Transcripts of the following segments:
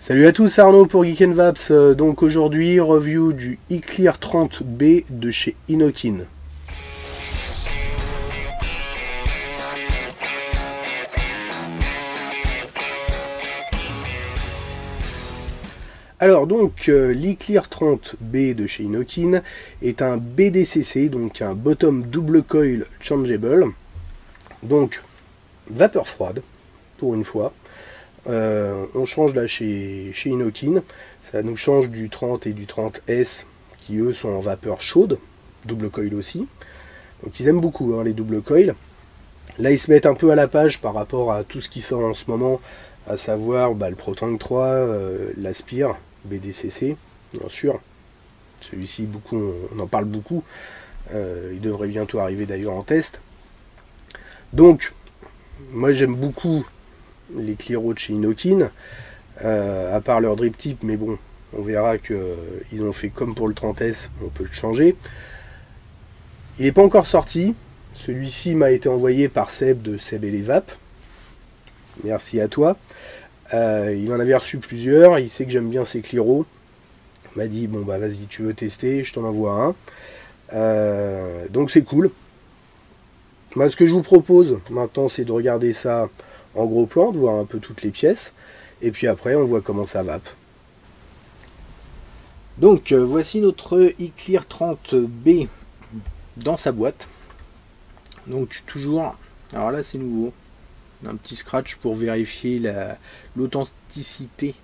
Salut à tous, Arnaud pour Geek Vaps. Donc aujourd'hui, review du iClear 30B de chez Inokin. Alors donc, l'iClear 30B de chez Inokin est un BDCC, donc un Bottom Double Coil Changeable. Donc, vapeur froide, pour une fois. On change là chez Inokin, ça nous change du 30 et du 30S qui eux sont en vapeur chaude, double coil aussi. Donc ils aiment beaucoup les double coil. Là ils se mettent un peu à la page par rapport à tout ce qui sort en ce moment, à savoir le ProTank 3, l'Aspire, BDCC, bien sûr. Celui-ci on en parle beaucoup. Il devrait bientôt arriver d'ailleurs en test. Donc moi j'aime beaucoup les Clearo de chez Inokin, à part leur drip tip, mais bon, on verra qu'ils ont fait comme pour le 30S, on peut le changer. Il n'est pas encore sorti, celui-ci m'a été envoyé par Seb de Seb et les Vapes, merci à toi. Il en avait reçu plusieurs, il sait que j'aime bien ces Clearo, il m'a dit, bon bah vas-y, tu veux tester, je t'en envoie un. Donc c'est cool. Moi, ce que je vous propose maintenant, c'est de regarder ça en gros plan, de voir un peu toutes les pièces, et puis après on voit comment ça vape. Donc voici notre iClear 30B dans sa boîte. Donc toujours, alors là c'est nouveau, un petit scratch pour vérifier l'authenticité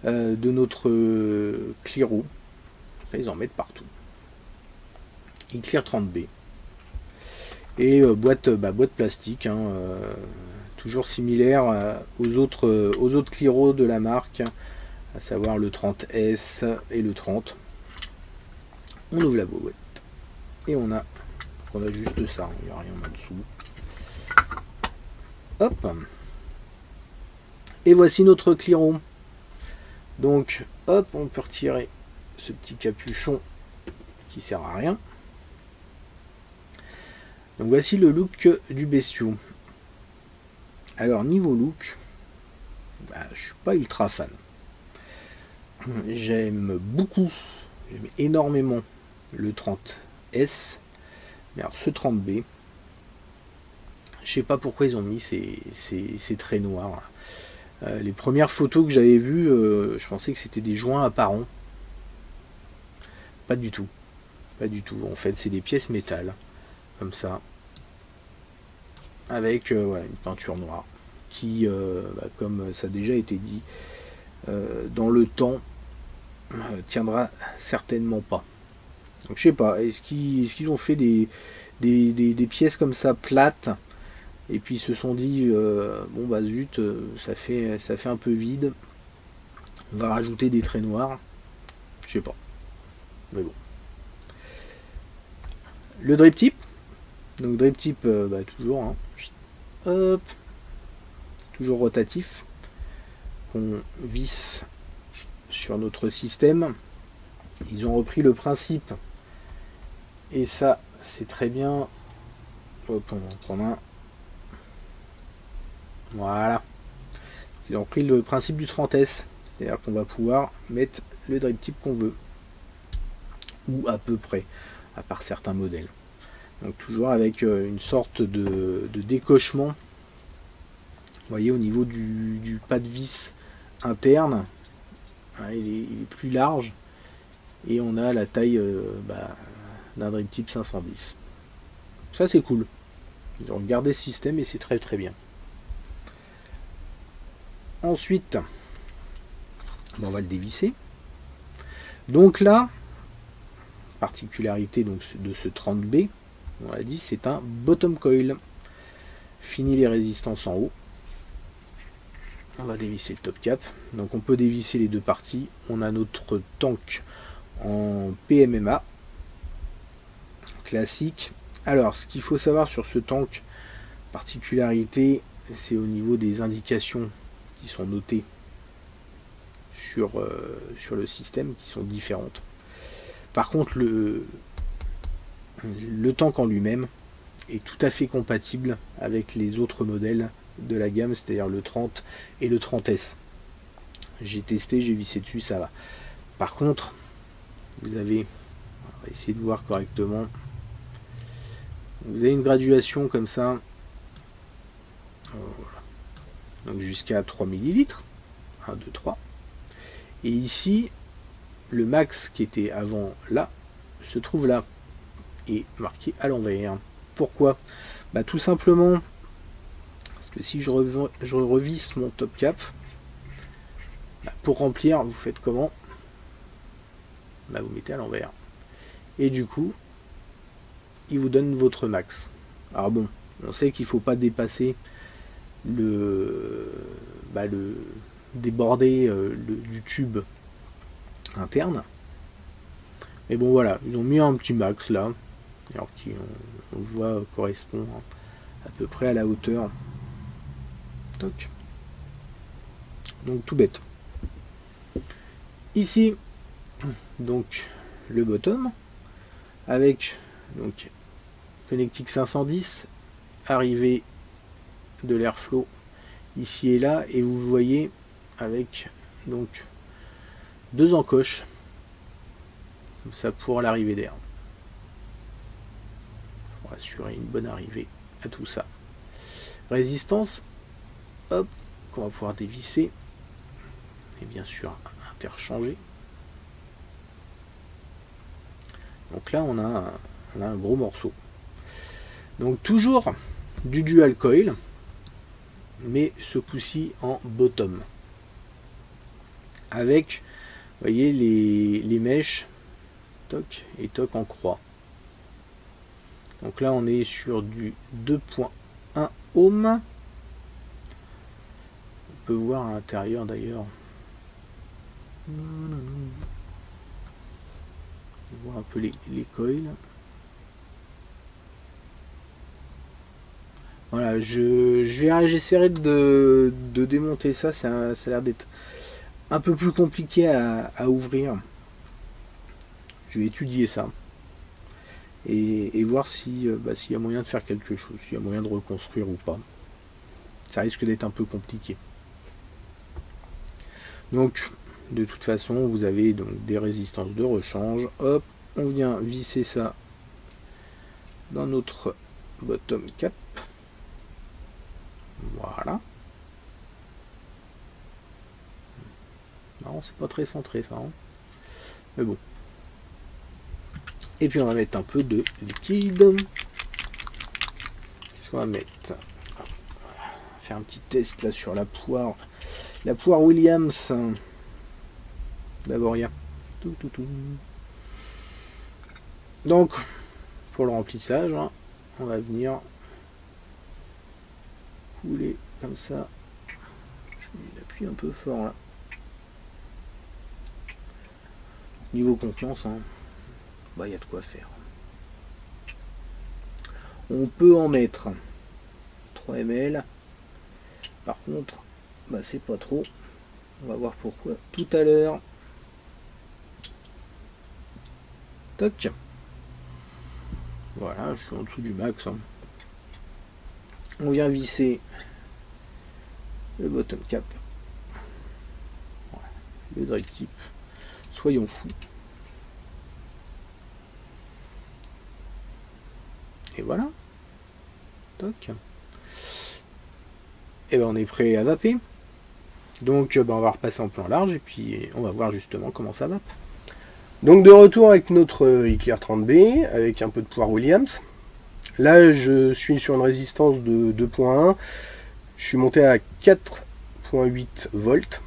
de notre Clearo. Là, ils en mettent partout. iClear 30B. Et boîte plastique, toujours similaire aux autres Clearo de la marque, à savoir le 30S et le 30. On ouvre la boîte et on a juste ça, il n'y a rien en dessous. Hop, et voici notre Clearo. Donc hop, on peut retirer ce petit capuchon qui sert à rien. Donc voici le look du bestiau. Alors niveau look, je suis pas ultra fan. J'aime énormément le 30S, mais alors ce 30B, je sais pas pourquoi ils ont mis ces traits noirs. Les premières photos que j'avais vues, je pensais que c'était des joints apparents. Pas du tout, pas du tout. En fait, c'est des pièces métal, comme ça, avec une peinture noire qui, comme ça a déjà été dit, dans le temps tiendra certainement pas. Donc je sais pas, est-ce qu'ils ont fait des pièces comme ça plates et puis ils se sont dit bon bah zut, ça fait un peu vide, on va rajouter des traits noirs, je sais pas, mais bon. Le drip tip, donc drip tip toujours hop, toujours rotatif, qu'on visse sur notre système. Ils ont repris le principe et ça c'est très bien. Hop, on va en prendre un. Voilà, ils ont pris le principe du 30S, c'est à dire qu'on va pouvoir mettre le drip tip qu'on veut, ou à peu près, à part certains modèles. Donc toujours avec une sorte de décochement, vous voyez, au niveau du pas de vis interne, il est plus large et on a la taille d'un drip tip 510. Ça c'est cool, ils ont gardé ce système et c'est très très bien. Ensuite on va le dévisser. Donc là, particularité donc de ce 30B, on l'a dit, c'est un bottom coil. Fini les résistances en haut. On va dévisser le top cap. Donc on peut dévisser les deux parties. On a notre tank en PMMA classique. Alors ce qu'il faut savoir sur ce tank, particularité, c'est au niveau des indications qui sont notées sur le système, qui sont différentes. Par contre le tank en lui-même est tout à fait compatible avec les autres modèles de la gamme, c'est-à-dire le 30 et le 30S. j'ai testé, j'ai vissé dessus, ça va. Par contre, vous avez, on va essayer de voir correctement, vous avez une graduation comme ça, voilà. Donc jusqu'à 3 millilitres, 1, 2, 3. Et ici, le max qui était avant là, se trouve là, et marqué à l'envers. Pourquoi? Bah, tout simplement, parce que si je revisse mon top cap, bah, pour remplir, vous faites comment? Bah, vous mettez à l'envers. Et du coup, il vous donne votre max. Alors bon, on sait qu'il ne faut pas dépasser le déborder du tube interne. Mais bon voilà, ils ont mis un petit max là, alors qui on le voit correspond à peu près à la hauteur. Toc. Donc tout bête. Ici, donc le bottom avec donc connectique 510, arrivée de l'airflow ici et là, et vous voyez avec donc 2 encoches comme ça pour l'arrivée d'air, pour assurer une bonne arrivée à tout ça. Résistance, hop, qu'on va pouvoir dévisser et bien sûr interchanger. Donc là on a un gros morceau. Donc toujours du dual coil, mais ce coup-ci en bottom. Avec, vous voyez, les mèches, toc et toc en croix. Donc là on est sur du 2.1 ohm. On peut voir à l'intérieur d'ailleurs. On voit un peu les coils. Voilà, j'essaierai de démonter ça. Ça a l'air d'être un peu plus compliqué à ouvrir. Je vais étudier ça et voir si s'il y a moyen de faire quelque chose, s'il y a moyen de reconstruire ou pas. Ça risque d'être un peu compliqué. Donc de toute façon vous avez donc des résistances de rechange. Hop, on vient visser ça dans notre bottom cap. Voilà. Non, c'est pas très centré ça, hein. Mais bon. Et puis on va mettre un peu de liquide. Qu'est-ce qu'on va mettre? Faire un petit test là sur la poire. La poire Williams. D'abord il y a tout. Donc pour le remplissage, hein, on va venir couler comme ça. Je m'appuie un peu fort là. Niveau confiance, hein, bah il y a de quoi faire. On peut en mettre 3 ml. Par contre, bah c'est pas trop. On va voir pourquoi tout à l'heure. Toc. Voilà, je suis en dessous du max, hein. On vient visser le bottom cap. Voilà. Le drip tip. Soyons fous. Et voilà. Toc. Et ben on est prêt à vaper. Donc on va repasser en plan large et puis on va voir justement comment ça vape. Donc de retour avec notre Eclair 30B avec un peu de poire Williams. Là je suis sur une résistance de 2.1. Je suis monté à 4.8 volts.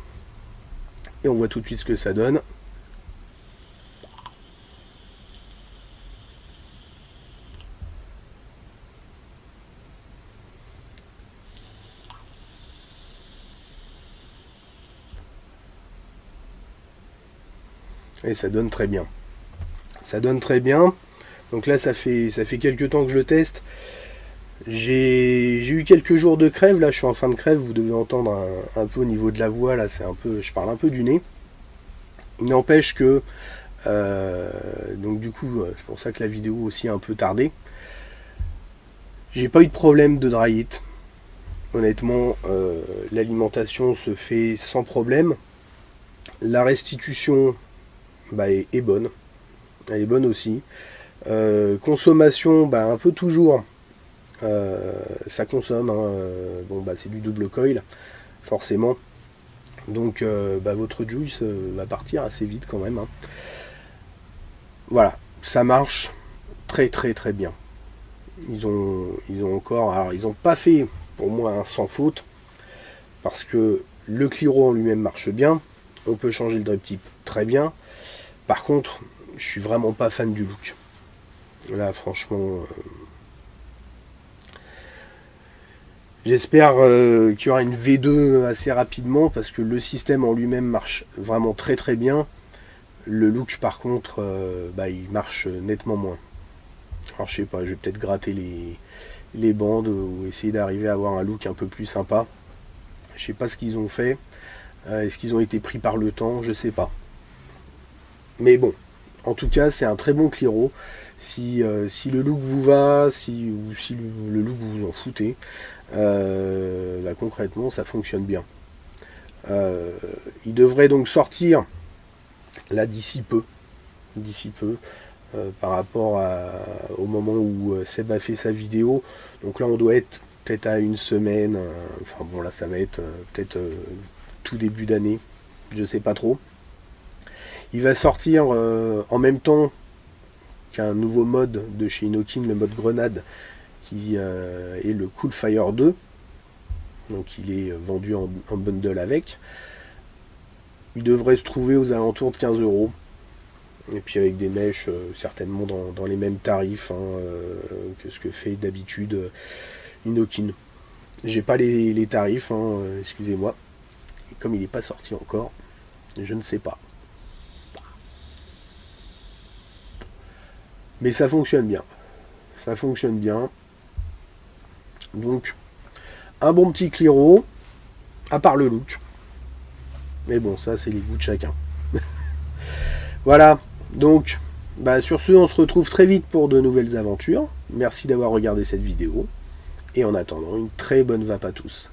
Et on voit tout de suite ce que ça donne. Et ça donne très bien. Ça donne très bien. Donc là, ça fait quelques temps que je le teste. J'ai eu quelques jours de crève. Là, je suis en fin de crève. Vous devez entendre un peu au niveau de la voix. Là, c'est un peu, je parle un peu du nez. Il n'empêche que, donc du coup, c'est pour ça que la vidéo aussi a un peu tardé. J'ai pas eu de problème de dry heat. Honnêtement, l'alimentation se fait sans problème. La restitution est bonne. Elle est bonne aussi. Consommation, un peu toujours. Ça consomme. Hein. C'est du double coil, forcément. Donc votre juice va partir assez vite quand même. Hein. Voilà, ça marche très très très bien. Ils ont encore. Alors ils n'ont pas fait pour moi un sans faute. Parce que le Cliro en lui-même marche bien. On peut changer le drip type très bien. Par contre, je suis vraiment pas fan du look. Là, franchement, j'espère qu'il y aura une V2 assez rapidement parce que le système en lui-même marche vraiment très très bien. Le look, par contre, il marche nettement moins. Alors, je sais pas, je vais peut-être gratter les bandes ou essayer d'arriver à avoir un look un peu plus sympa. Je sais pas ce qu'ils ont fait. Est-ce qu'ils ont été pris par le temps? Je sais pas. Mais bon, en tout cas, c'est un très bon Cliro. Si le look vous va, si le look vous en foutez, concrètement, ça fonctionne bien. Il devrait donc sortir là d'ici peu. Par rapport au moment où Seb a fait sa vidéo. Donc là, on doit être peut-être à une semaine. Là, ça va être peut-être tout début d'année. Je sais pas trop. Il va sortir en même temps qu'un nouveau mode de chez Inokin, le mode grenade, qui est le Cool Fire 2. Donc il est vendu en bundle avec. Il devrait se trouver aux alentours de 15 €. Et puis avec des mèches certainement dans les mêmes tarifs que ce que fait d'habitude Inokin. J'ai pas les tarifs, excusez-moi. Comme il n'est pas sorti encore, je ne sais pas. Mais ça fonctionne bien. Ça fonctionne bien. Donc, un bon petit Cliro, à part le look. Mais bon, ça, c'est les goûts de chacun. Voilà. Donc, sur ce, on se retrouve très vite pour de nouvelles aventures. Merci d'avoir regardé cette vidéo. Et en attendant, une très bonne vape à tous.